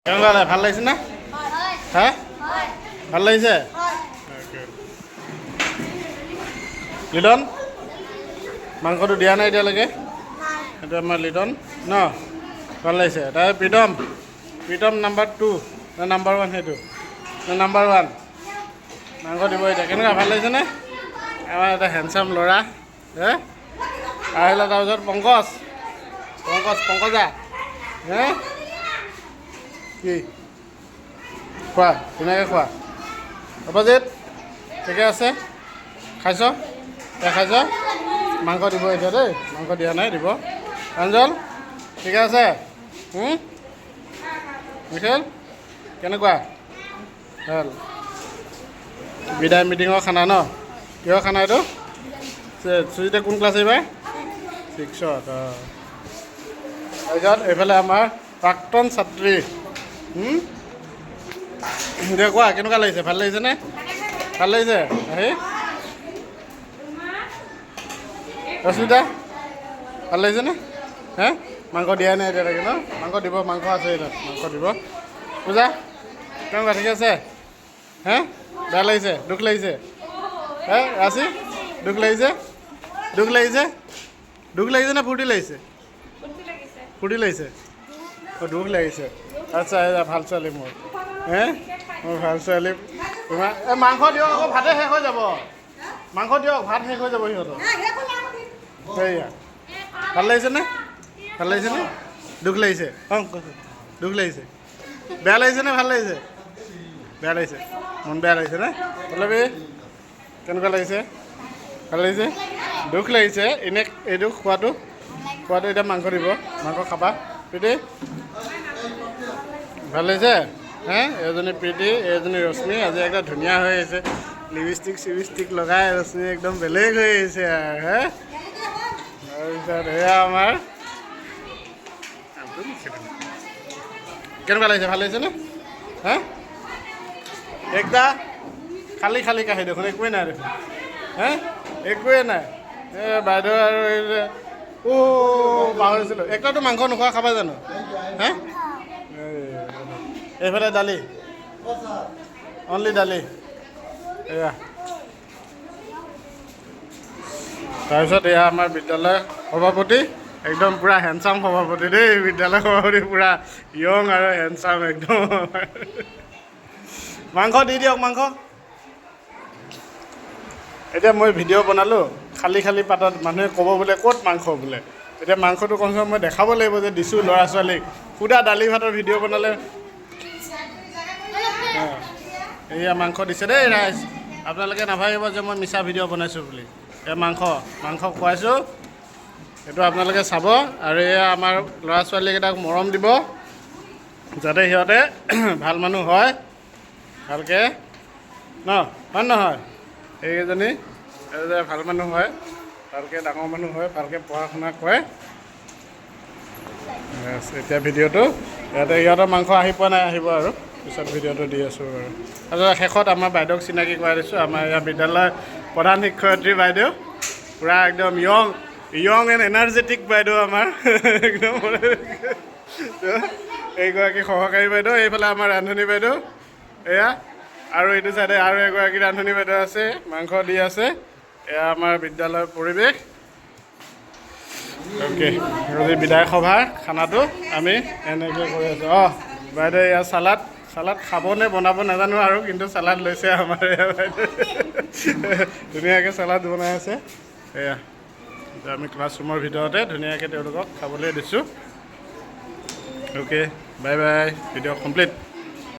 কেনেকুৱা ভাল লাগিছে না হা ভাল লাগিছে লিটন মাংসটো দিয়া নাই এতিয়ালৈকে সেইটো আমাৰ লিটন ন ভাল লাগিছে তাৰ প্ৰীতম নাম্বাৰ 2 নে নাম্বাৰ 1 সেইটো নে নাম্বাৰ 1 মাংস দিব এতিয়া কেনেকুৱা ভাল লাগিছেনে আমাৰ এটা হেণ্ডচাম ল'ৰা হে আহিলে তাৰপিছত পংকজা হে কি খোৱা ধুনীয়াকৈ খোৱা অপজিত ঠিকে আছে খাইছ খাইছ মাংস দিব এতিয়া দেই মাংস দিয়া নাই দিব অঞ্জল ঠিকে আছে মিখেল কেনেকুৱা ভাল বিদায় মিটিঙৰ খানা ন কিহৰ খানা এইটো সুজিতে কোন ক্লাছ এইবাৰ 6ত তাৰপিছত এইফালে আমাৰ প্ৰাক্তন ছাত্ৰী এতিয়া কোৱা কেনেকুৱা লাগিছে ভাল লাগিছেনে ভাল লাগিছে আহি ৰশ্মিতা ভাল লাগিছেনে হে মাংস দিয়াই নাই এতিয়ালৈকে ন মাংস দিব মাংস আছে তাত মাংস দিব পূজা কেনেকুৱা ঠিক আছে হে বেয়া লাগিছে দুখ লাগিছে হে ৰাশি দুখ লাগিছে নে ফূৰ্তি লাগিছে ফূৰ্তি লাগিছে দুখ লাগিছে আচ্ছা ভাল ছোৱালী মোৰ হে মোৰ ভাল ছোৱালী তোমাৰ মাংস দিয়ক আকৌ ভাতে শেষ হৈ যাব মাংস দিয়ক ভাত শেষ হৈ যাব সিহঁতৰ সেয়া ভাল লাগিছেনে দুখ লাগিছে দুখ লাগিছে বেয়া লাগিছেনে ভাল লাগিছে বেয়া লাগিছে মন বেয়া লাগিছেনে পল্লৱী কেনেকুৱা লাগিছে ভাল লাগিছে দুখ লাগিছে এনে এইটো খোৱাটো এতিয়া মাংস দিব মাংস খাবা প্ৰীতি ভাল লাগিছে হে এজনী প্ৰীতি এজনী ৰশ্মি আজি একদম ধুনীয়া হৈ আহিছে লিপষ্টিক লগাই ৰশ্মি একদম বেলেগ হৈ আহিছে আৰু হে তাৰপিছত এয়া আমাৰ কেনেকুৱা লাগিছে ভাল লাগিছেনে হা একটা খালী কাঢ়ি দেখোন একোৱেই নাই দেখোন হে একোৱেই নাই বাইদেউ আৰু পাহৰিছিলোঁ একটাতো মাংস নোখোৱা খাবা জানো হে এইফালে দালি অনলি দালি এয়া তাৰপিছত এয়া আমাৰ বিদ্যালয় সভাপতি একদম পূৰা হেণ্ডচাম সভাপতি দেই বিদ্যালয় সভাপতি পূৰা য়ং আৰু হেণ্ডচাম একদম মাংস দি দিয়ক মাংস এতিয়া মই ভিডিঅ' বনালোঁ খালী পাতত মানুহে ক'ব বোলে ক'ত মাংস বোলে এতিয়া মাংসটো কমচে কম মই দেখাব লাগিব যে দিছোঁ ল'ৰা ছোৱালীক সুদা দালি ভাতৰ ভিডিঅ' বনালে এয়া মাংস দিছে দেই ৰাইজ আপোনালোকে নাভাবিব যে মই মিছা ভিডিঅ' বনাইছোঁ বুলি এই মাংস খুৱাইছোঁ এইটো আপোনালোকে চাব আৰু এয়া আমাৰ ল'ৰা ছোৱালীকেইটাক মৰম দিব যাতে সিহঁতে ভাল মানুহ হয় ভালকৈ হয় নহয় এইকেইজনী ভাল মানুহ হয় ভালকৈ ডাঙৰ মানুহ হয় ভালকৈ পঢ়া শুনা কৰে এতিয়া ভিডিঅ'টো ইয়াতে ইহঁতৰ মাংস আহি পোৱা নাই আহিব আৰু পিছত ভিডিঅ'টো দি আছোঁ আৰু তাৰপিছত শেষত আমাৰ বাইদেউক চিনাকি কৰাই দিছোঁ আমাৰ ইয়াৰ বিদ্যালয়ৰ প্ৰধান শিক্ষয়িত্ৰী বাইদেউ পূৰা একদম য়ং এণ্ড এনাৰ্জেটিক বাইদেউ আমাৰ একদম এইগৰাকী সহকাৰী বাইদেউ এইফালে আমাৰ ৰান্ধনী বাইদেউ এয়া আৰু এইটো চাইডে আৰু এগৰাকী ৰান্ধনী বাইদেউ আছে মাংস দি আছে এয়া আমাৰ বিদ্যালয়ৰ পৰিৱেশ অ'কে আজি বিদায় সভাৰ খানাটো আমি এনেকৈ কৰি আছোঁ বাইদেউ এয়া চালাড খাব নে বনাব নাজানো আৰু কিন্তু চালাড লৈছে আমাৰ এয়া বাইদেউ ধুনীয়াকৈ চালাড বনাই আছে এয়া আমি ক্লাছৰুমৰ ভিতৰতে ধুনীয়াকৈ তেওঁলোকক খাবলৈ দিছোঁ অ'কে বাই ভিডিঅ' কমপ্লিট